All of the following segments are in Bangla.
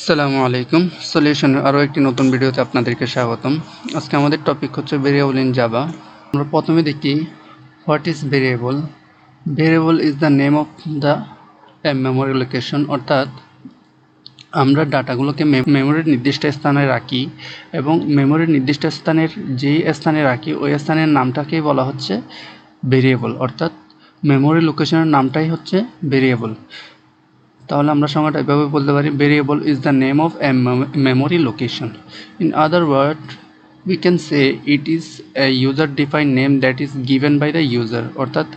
আসসালামু আলাইকুম। সলিউশনের আরও একটি নতুন ভিডিওতে আপনাদেরকে স্বাগতম। আজকে আমাদের টপিক হচ্ছে ভেরিয়েবল ইন জাভা। আমরা প্রথমে দেখি what is variable. Variable is the name of the memory location, অর্থাৎ আমরা ডাটাগুলোকে মেমোরির নির্দিষ্ট স্থানে রাখি এবং মেমোরির নির্দিষ্ট স্থানের যেই স্থানে রাখি ওই স্থানের নামটাকেই বলা হচ্ছে ভেরিয়েবল, অর্থাৎ মেমোরি লোকেশনের নামটাই হচ্ছে ভেরিয়েবল। তাহলে আমরা সংজ্ঞাটা এভাবে বলতে পারি, variable is the name of a memory location. In other word we can say it is a user defined name that is given by the user, অর্থাৎ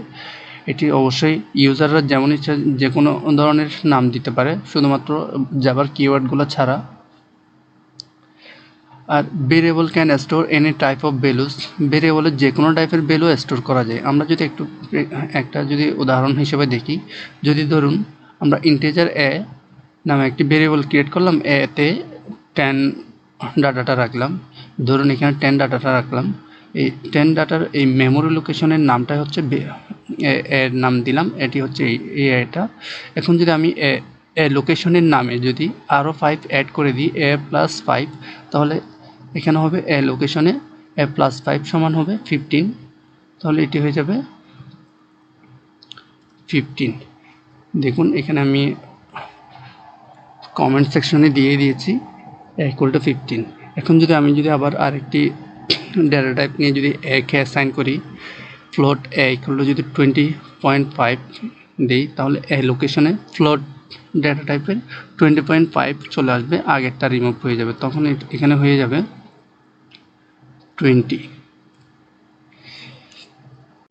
এটি অবশ্যই ইউজাররা যেমন ইচ্ছা যে কোনো ধরনের নাম দিতে পারে, শুধুমাত্র জাভার কিওয়ার্ডগুলো ছাড়া। আর variable can store any type of values, ভেরিয়েবলের যে কোনো টাইপের ভ্যালু স্টোর করা যায়। আমরা যদি একটা উদাহরণ হিসেবে দেখি, যদি ধরুন আমরা ইন্টিজার এ নামে একটি ভেরিয়েবল ক্রিয়েট করলাম, এতে 10 ডাটাটা রাখলাম, ধরুন এখানে 10 ডাটাটা রাখলাম। এই 10 ডাটার এই মেমোরি লোকেশনের নামটাই হচ্ছে এর নাম দিলাম, এটি হচ্ছে এটা। এখন যদি আমি এ লোকেশনের নামে যদি আরও 5 অ্যাড করে দিই, a+5, তাহলে এখানে হবে এ লোকেশনে a+5 সমান হবে 15, তাহলে এটি হয়ে যাবে 15। দেখুন এখানে আমি কমেন্ট সেকশনে দিয়ে দিয়েছি =15। এখন যদি আমি আবার আরেকটি ডেটা টাইপ নিয়ে যদি একে অ্যাসাইন করি, ফ্লোট এ যদি 20.5 দিই, তাহলে এই লোকেশনে ফ্লোট ডেটা টাইপের 20.5 চলে আসবে, আগেরটা রিমুভ হয়ে যাবে, তখন এখানে হয়ে যাবে 20।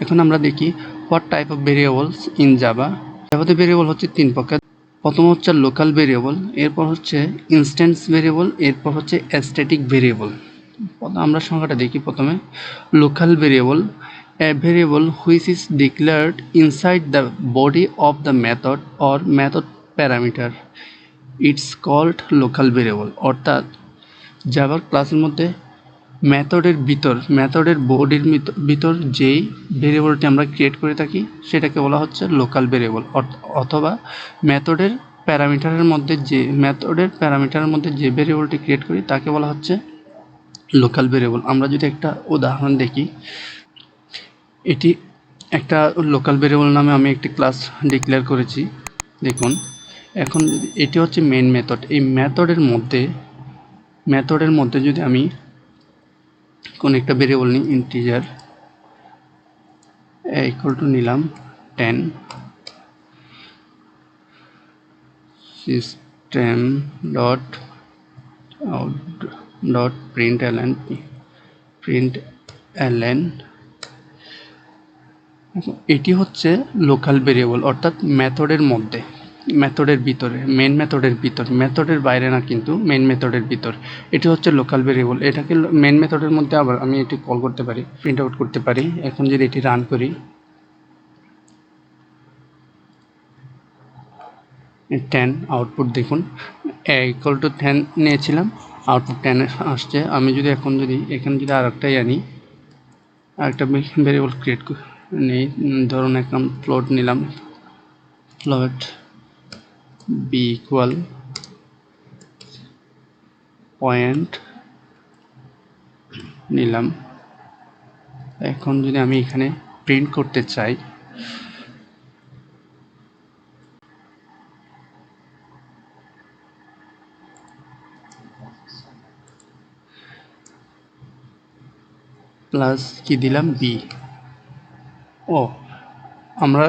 এখন আমরা দেখি what type of variables in Java. জাভাতে ভেরিয়েবল হচ্ছে 3 প্রকার। প্রথম হচ্ছে লোকাল ভেরিয়েবল, এরপর হচ্ছে ইনস্ট্যান্স ভেরিয়েবল, এরপর হচ্ছে স্ট্যাটিক ভেরিয়েবল। আমরা সংখ্যাটা দেখি। প্রথমে local variable, a variable which is declared inside the body of the method or method parameter, it's called local variable, অর্থাৎ জাভার ক্লাসের মধ্যে মেথডের বডির ভিতর যেই ভেরিয়েবলটি আমরা ক্রিয়েট করে থাকি সেটাকে বলা হচ্ছে লোকাল ভেরিয়েবল, অথবা মেথডের প্যারামিটারের মধ্যে যে ভেরিয়েবলটি ক্রিয়েট করি তাকে বলা হচ্ছে লোকাল ভেরিয়েবল। আমরা যদি একটা উদাহরণ দেখি, এটি একটা লোকাল ভেরিয়েবল নামে আমি একটি ক্লাস ডিক্লেয়ার করেছি। দেখুন এখন এটি হচ্ছে মেইন মেথড। এই মেথডের মধ্যে যদি আমি কোন একটা ভেরিয়েবল নিই, ইন্টিজার নিলাম 10, সিস্টেম ডট আউট ডট প্রিন্টএলএন, এটি হচ্ছে লোকাল ভেরিয়েবল, অর্থাৎ মেথডের ভিতরে, মেইন মেথডের বাইরে না, কিন্তু মেইন মেথডের ভিতর। এটি হচ্ছে লোকাল ভেরিয়েবল। এটাকে মেইন মেথডের মধ্যে আবার আমি এটি কল করতে পারি, প্রিন্ট আউট করতে পারি। এখন যদি এটি রান করি, 10 আউটপুট দেখুন, a=10 নিয়েছিলাম, আউটপুট 10 আসছে। আমি এখানে যদি আরেকটাই আনি, আরেকটা ভেরিয়েবল ক্রিয়েট নেই, ধরুন একটা ফ্লোট নিলাম, ফ্লোট b = পয়েন্ট নিলাম। এখন যদি আমি এখানে প্রিন্ট করতে চাই, প্লাস কি দিলাম b। আমরা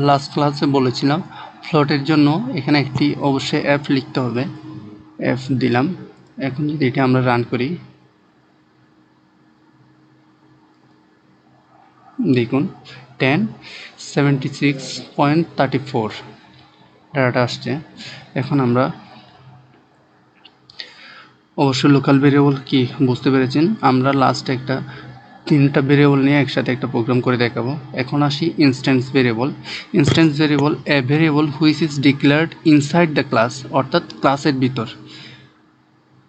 লাস্ট ক্লাসে বলেছিলাম ফ্লোটের জন্য এখানে একটি অবশ্যই f লিখতে হবে, f দিলাম। এখন যদি এটা আমরা রান করি, দেখুন 10 76.34 ডাটাটা আসছে। এখন আমরা অবশ্যই লোকাল ভেরিয়েবল কি বুঝতে পেরেছেন। আমরা লাস্টে 3টা ভেরিয়েবল নিয়ে একসাথে একটা প্রোগ্রাম করে দেখাবো। এখন আসি instance variable. A variable which is declared inside the class, অর্থাৎ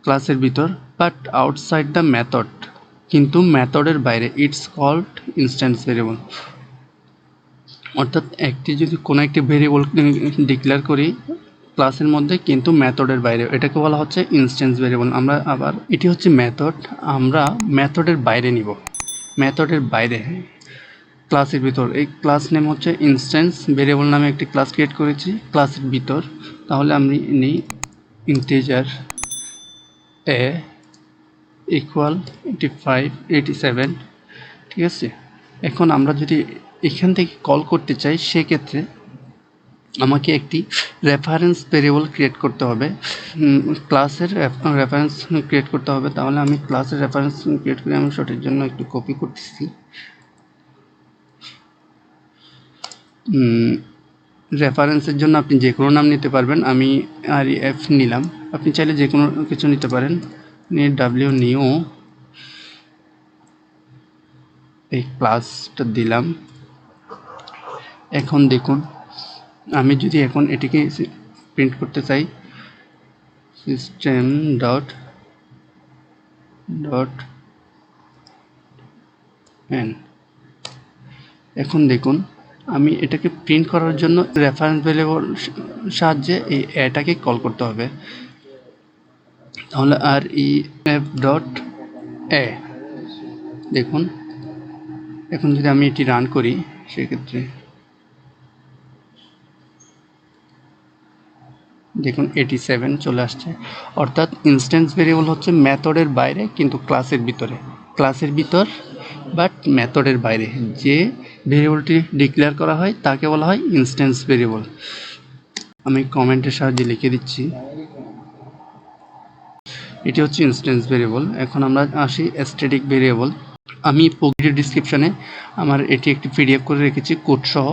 ক্লাসের ভিতর বাট আউটসাইড দ্য মেথড, কিন্তু মেথডের বাইরে। ইটস কল্ড ইনস্ট্যান্স ভেরিয়েবল, অর্থাৎ যদি কোনো একটি ভেরিয়েবল ডিক্লেয়ার করি ক্লাসের মধ্যে কিন্তু মেথডের বাইরে, এটাকে বলা হচ্ছে ইনস্ট্যান্স ভেরিয়েবল। আমরা আবার এটি হচ্ছে মেথড, আমরা মেথডের বাইরে নিব, মেথডের বাইরে ক্লাসের ভিতর। এই ক্লাস নেম হচ্ছে ইনস্ট্যান্স ভেরিয়েবল নামে একটি ক্লাস ক্রিয়েট করেছি ক্লাসের ভিতর। তাহলে আমি নিই ইন্টিজার এ ইকুয়াল 87, ঠিক আছে। এখন আমরা যদি এখান থেকে কল করতে চাই সেক্ষেত্রে আমাকে একটি রেফারেন্স ভেরিয়েবল ক্রিয়েট করতে হবে, ক্লাসের রেফারেন্স ক্রিয়েট করতে হবে। তাহলে আমি ক্লাসের রেফারেন্স ক্রিয়েট করে আমি সঠিক জন্য একটু কপি করতেছি। রেফারেন্সের জন্য আপনি যে কোনো নাম নিতে পারবেন, আমি REF নিলাম, আপনি চাইলে যে কোনো কিছু নিতে পারেন। ডাব্লিউ নিউ এই ক্লাসটা দিলাম। এখন দেখুন, আমি যদি এখন এটিকে প্রিন্ট করতে চাই, সিস্টেম ডট এন, এখন দেখুন আমি এটাকে প্রিন্ট করার জন্য রেফারেন্স ভ্যারিয়েবল সাহায্যে এই এটাকে কল করতে হবে। তাহলে REF ডট এ, দেখুন এখন যদি আমি এটি রান করি সেক্ষেত্রে দেখুন 87 চলে আসছে। অর্থাৎ ইনস্ট্যান্স ভেরিয়েবল হচ্ছে মেথডের বাইরে কিন্তু ক্লাসের ভিতরে, ক্লাসের ভিতর বাট মেথডের বাইরে যে ভেরিয়েবলটি ডিক্লেয়ার করা হয় তাকে বলা হয় ইনস্ট্যান্স ভেরিয়েবল। আমি কমেন্টের সাহায্যে লিখে দিচ্ছি, এটি হচ্ছে ইনস্ট্যান্স ভেরিয়েবল। এখন আমরা আসি স্ট্যাটিক ভেরিয়েবল। আমি ভিডিও ডিসক্রিপশনে আমার এটি একটি PDF করে রেখেছি কোড সহ,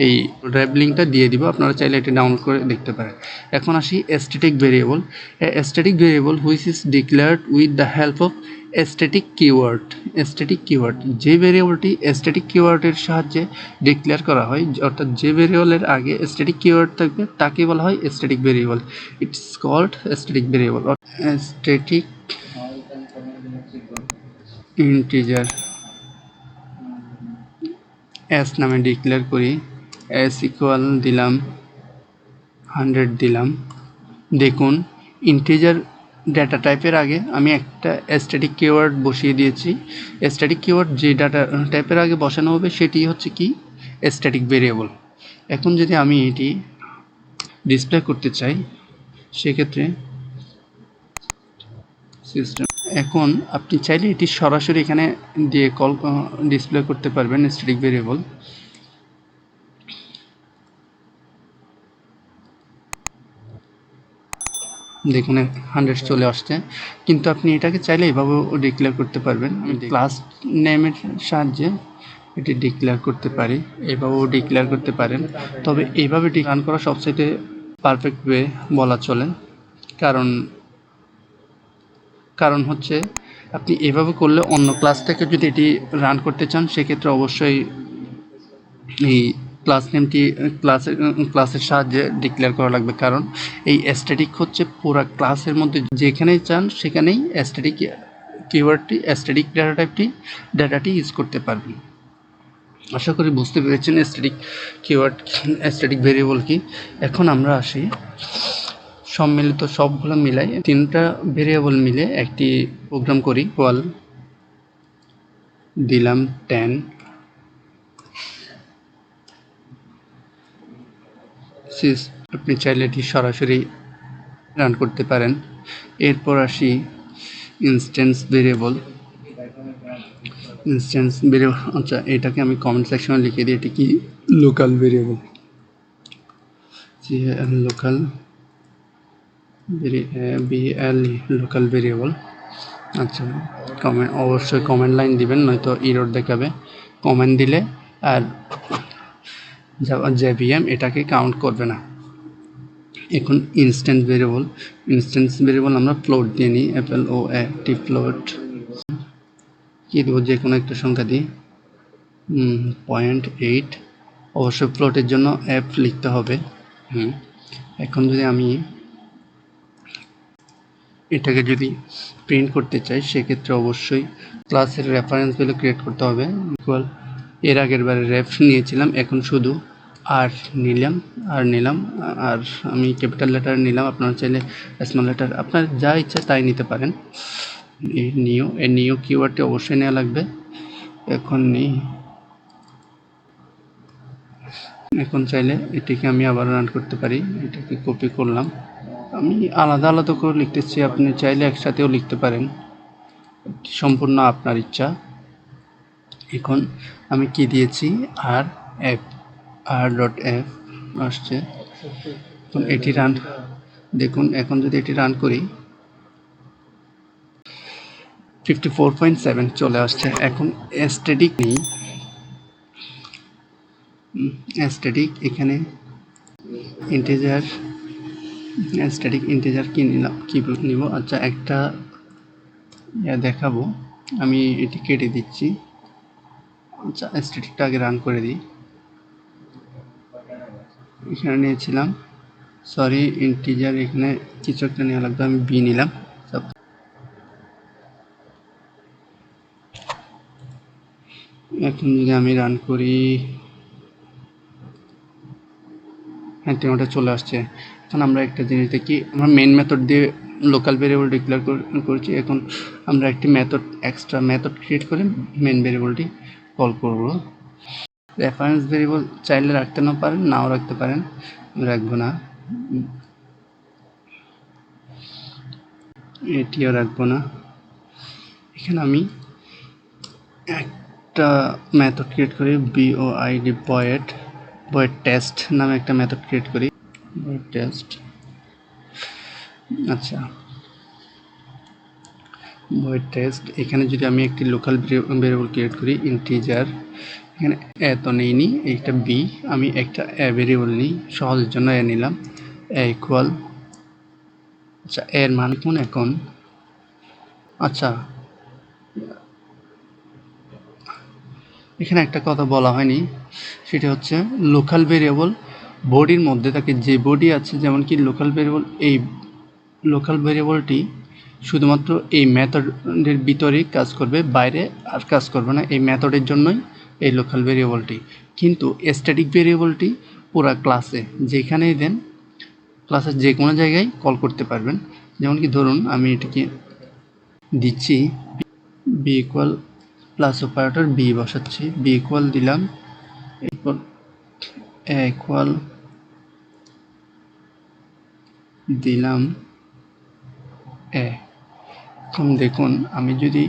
এই ড্রাইভ লিঙ্কটা দিয়ে দিব, আপনারা চাইলে এটি ডাউনলোড করে দেখতে পারেন। এখন আসি static variable. Static variable which is declared with the help of static keyword. Static keyword, যে ভেরিয়েবলটি স্ট্যাটিক কিওয়ার্ডের সাহায্যে ডিক্লেয়ার করা হয়, অর্থাৎ যে ভেরিয়েবলের আগে স্ট্যাটিক কিওয়ার্ড থাকবে তাকে বলা হয় static variable. It's called static variable. Static integer S নামে ডিক্লেয়ার করি, এস ইকুয়াল দিলাম 100 দিলাম। দেখুন ইন্টিজার ডাটা টাইপের আগে আমি একটা স্ট্যাটিক কিওয়ার্ড বসিয়ে দিয়েছি। স্ট্যাটিক কিওয়ার্ড যে ডাটা টাইপের আগে বসানো হবে সেটি হচ্ছে কি স্ট্যাটিক ভেরিয়েবল। এখন যদি আমি এটি ডিসপ্লে করতে চাই সেক্ষেত্রে সিস্টেম, এখন আপনি চাইলে এটি সরাসরি এখানে দিয়ে কল ডিসপ্লে করতে পারবেন স্ট্যাটিক ভেরিয়েবল। দেখুন 100 চলে আসছে, কিন্তু আপনি এটাকে চাইলে এভাবেও ডিক্লেয়ার করতে পারবেন। আমি ক্লাস নেমের সাহায্যে এটি ডিক্লেয়ার করতে পারি, এভাবেও ডিক্লেয়ার করতে পারেন। তবে এইভাবে রান করা সবচেয়ে পারফেক্ট ওয়ে বলা চলে, কারণ হচ্ছে আপনি এভাবে করলে অন্য ক্লাস থেকে যদি এটি রান করতে চান সেক্ষেত্রে অবশ্যই এই ক্লাস নেমটি ক্লাসের সাহায্যে ডিক্লেয়ার করা লাগবে। কারণ এই স্ট্যাটিক হচ্ছে পুরো ক্লাসের মধ্যে যেখানেই চান সেখানেই স্ট্যাটিক কিওয়ার্ডটি স্ট্যাটিক ডাটাটি ইউজ করতে পারবেন। আশা করি বুঝতে পেরেছেন স্ট্যাটিক কিওয়ার্ড স্ট্যাটিক ভেরিয়েবল কি। এখন আমরা আসি সম্মিলিত সবগুলো মিলাই তিনটা ভেরিয়েবল মিলে একটি প্রোগ্রাম করি। ইকুয়াল দিলাম 10, আপনি চাইলে এটি সরাসরি রান করতে পারেন। এরপর আসি ইনস্ট্যান্স ভেরিয়েবল। আচ্ছা এটাকে আমি কমেন্ট সেকশনে লিখে দিই, এটি কি local variable, local local variable. আচ্ছা অবশ্যই কমেন্ট লাইন দিবেন, নয়তো এরর দেখাবে। কমেন্ট দিলে আর JVM এটাকে কাউন্ট করবে না। এখন ইনস্ট্যান্স ভেরিয়েবল আমরা ফ্লোট দিয়ে নিই, FLOAT ফ্লোট কি দেবো, যে কোনো একটা সংখ্যা দিই, 0.8। অবশ্যই ফ্লোটের জন্য F লিখতে হবে। এখন যদি আমি এটাকে যদি প্রিন্ট করতে চাই সেক্ষেত্রে অবশ্যই ক্লাসের রেফারেন্স ভ্যালু ক্রিয়েট করতে হবে। ইকুয়াল এর আগের বারে রেফ নিয়েছিলাম, এখন শুধু আর নিলাম আর আমি ক্যাপিটাল লেটার নিলাম, আপনারা চাইলে স্মল লেটার আপনার যা ইচ্ছা তাই নিতে পারেন। এই নিউ কিওয়ার্ডটি অবশ্যই নেওয়া লাগবে। এখন চাইলে এটিকে আমি আবার রান করতে পারি। এটাকে কপি করলাম, আমি আলাদা আলাদা করে লিখতেছি, আপনি চাইলে একসাথেও লিখতে পারেন, সম্পূর্ণ আপনার ইচ্ছা। এখন আমি কি দিয়েছি, r.f আসছে। এখন এটি রান দেখুন, এখন যদি এটি রান করি 54.7 চলে আসছে। এখন স্ট্যাটিক নেই, স্ট্যাটিক এখানে স্ট্যাটিক ইন্টিজার কি নিলাম, কি নিব, আচ্ছা একটা দেখাবো, আমি এটি কেটে দিচ্ছি। আচ্ছা স্ট্যাটিকটা আগে রান করে দিই। এখানে নিয়েছিলাম, সরি ইন্টিজার, এখানে কিছু একটা নেওয়া লাগবে, আমি বি নিলাম। এখন যদি আমি রান করি, হ্যাঁ টেমোটা চলে আসছে। এখন আমরা একটা জিনিস দেখি, আমরা মেন মেথড দিয়ে লোকাল ভেরিয়েবল ডিক্লেয়ার করছি। এখন আমরা একটি এক্সট্রা মেথড ক্রিয়েট করে মেন ভেরিয়েবলটি কল করব। রেফারেন্স ভেরিয়েবল চাইলে রাখতে না পারেন, নাও রাখতে পারেন, রাখবো না, এটিও রাখবো না। এখানে আমি একটা মেথড ক্রিয়েট করি, BOID বয়েড টেস্ট নামে একটা মেথড ক্রিয়েট করি, বয়েড টেস্ট। আচ্ছা বয়েড টেস্ট, এখানে যদি আমি একটি লোকাল ভেরিয়েবল ক্রিয়েট করি ইন্টিজার, এখানে এ তো নেইনি, একটা বি, আমি একটা এ ভেরিয়েবল নিই, সহজের জন্য এ নিলাম, এ ইকুয়াল, আচ্ছা এর মান কোন এখন, আচ্ছা এখানে একটা কথা বলা হয়নি, সেটা হচ্ছে লোকাল ভেরিয়েবল বডির মধ্যে থাকে, যে বডি আছে, যেমন কি লোকাল ভেরিয়েবল, এই লোকাল ভেরিয়েবলটি শুধুমাত্র এই মেথডের ভিতরেই কাজ করবে, বাইরে আর কাজ করবে না, এই মেথডের জন্যই এই লোকাল ভেরিয়েবলটি। কিন্তু স্ট্যাটিক ভেরিয়েবলটি পুরা ক্লাসে যেখানেই দেন, ক্লাসের যে কোনো জায়গায় কল করতে পারবেন। যেমন কি ধরুন আমি এটাকে দিচ্ছি B equal plus operator B বসাচ্ছি, বি ইকুয়াল দিলাম, এরপর এ ইকুয়াল দিলাম এ। এখন দেখুন, আমি যদি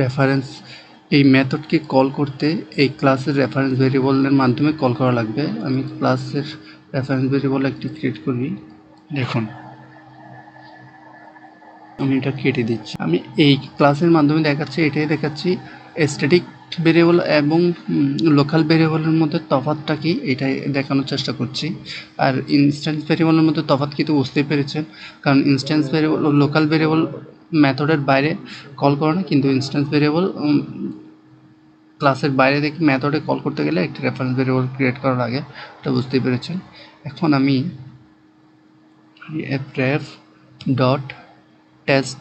রেফারেন্স, এই মেথডকে কল করতে এই ক্লাসের রেফারেন্স ভেরিয়েবলের মাধ্যমে কল করা লাগবে। আমি ক্লাসের রেফারেন্স ভেরিয়েবল একটি ক্রিয়েট করি, দেখুন আমি এটা কেটে দিচ্ছি, আমি এই ক্লাসের মাধ্যমে এটাই দেখাচ্ছি স্ট্যাটিক ভেরিয়েবল এবং লোকাল ভেরিয়েবলের মধ্যে তফাৎটা কি, এটাই দেখানোর চেষ্টা করছি। আর ইনস্ট্যান্স ভেরিয়েবলের মধ্যে তফাৎ কিন্তু বুঝতেই পেরেছেন, কারণ ইনস্ট্যান্স ভেরিয়েবল লোকাল ভেরিয়েবল মেথডের বাইরে কল করে না, কিন্তু ইনস্ট্যান্স ভেরিয়েবল ক্লাসের বাইরে থেকে মেথডে কল করতে গেলে একটি রেফারেন্স ভেরিয়েবল ক্রিয়েট করার আগে, এটা বুঝতেই পেরেছেন। এখন আমি ref ডট টেস্ট,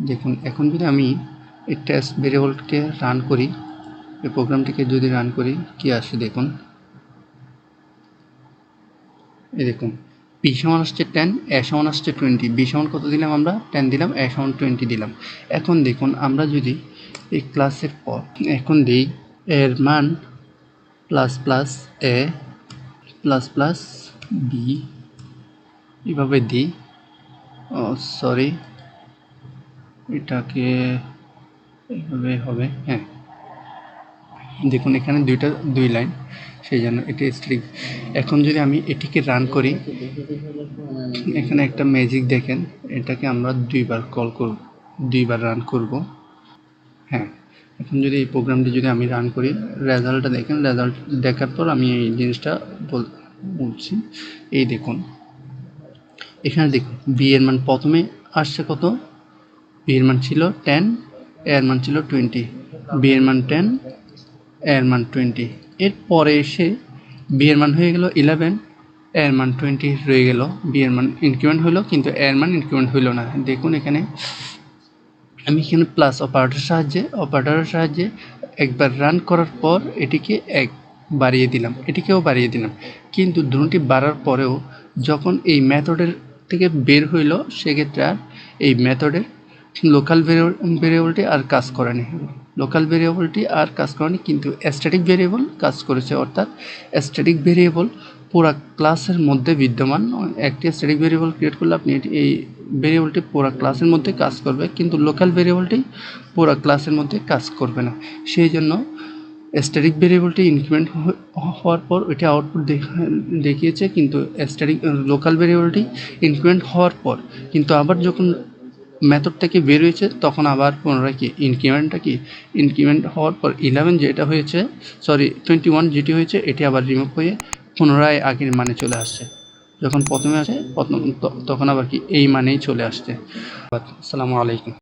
দেখুন এখন যদি আমি এই টেস্ট ভেরিয়েবলকে রান করি, এই প্রোগ্রামটিকে যদি রান করি, কি আসে দেখুন, এই দেখুন পি সমান আসছে 10, এ সমান আসছে 20, বি সমান কত দিলাম আমরা 10 দিলাম, এ সমান 20 দিলাম। এখন দেখুন আমরা যদি এই ক্লাসের পর এখন দিই এর মান প্লাস প্লাস এ প্লাস প্লাস বি, এভাবে দিই, ও সরি এটাকে এইভাবে হবে, হ্যাঁ দেখুন এখানে দুই লাইন, সেই জন্য এটি স্ট্রিক। এখন যদি আমি এটিকে রান করি, এখানে একটা ম্যাজিক দেখেন, এটাকে আমরা দুইবার রান করব, হ্যাঁ এখন যদি এই প্রোগ্রামটি যদি আমি রান করি, রেজাল্টটা দেখেন, রেজাল্ট দেখার পর আমি এই জিনিসটা বলছি। এই দেখুন এখানে দেখুন বি এর মান প্রথমে আসছে কত, বি এর মান ছিল 10, এর মান ছিল 20, বি এর মান 10, এর মান 20, এরপরে এসে বি এর মান হয়ে গেল 11, এর মান 20 রয়ে গেল, বি এর মান ইনক্রিমেন্ট হলো কিন্তু এর মান ইনক্রিমেন্ট হইল না। দেখুন এখানে আমি এখানে প্লাস অপারেটরের সাহায্যে একবার রান করার পর এটিকে এক বাড়িয়ে দিলাম, এটিকেও বাড়িয়ে দিলাম, কিন্তু দুটি বাড়ার পরেও যখন এই মেথডের থেকে বের হইল সেক্ষেত্রে আর এই মেথডের লোকাল ভেরিয়েবলটি আর কাজ করেনি, কিন্তু স্ট্যাটিক ভেরিয়েবল কাজ করেছে। অর্থাৎ স্ট্যাটিক ভেরিয়েবল পুরা ক্লাসের মধ্যে বিদ্যমান। একটি স্ট্যাটিক ভেরিয়েবল ক্রিয়েট করলে আপনি এই ভেরিয়েবলটি পুরা ক্লাসের মধ্যে কাজ করবে, কিন্তু লোকাল ভেরিয়েবলটি পুরা ক্লাসের মধ্যে কাজ করবে না। সেই জন্য স্ট্যাটিক ভেরিয়েবলটি ইনক্রিমেন্ট হওয়ার পর ওইটা আউটপুট দেখিয়েছে, কিন্তু লোকাল ভেরিয়েবলটি ইনক্রিমেন্ট হওয়ার পর কিন্তু আবার যখন মেথড থেকে বের হয়েছে তখন আবার পুনরায় ইনক্রিমেন্ট হওয়ার পর 11 যেটা হয়েছে 21 যেটি হয়েছে এটি আবার রিমুভ হয়ে পুনরায় আগের মানে চলে আসছে। যখন প্রথমে আসে তখন আবার এই মানেই চলে আসছে। আসসালামু আলাইকুম।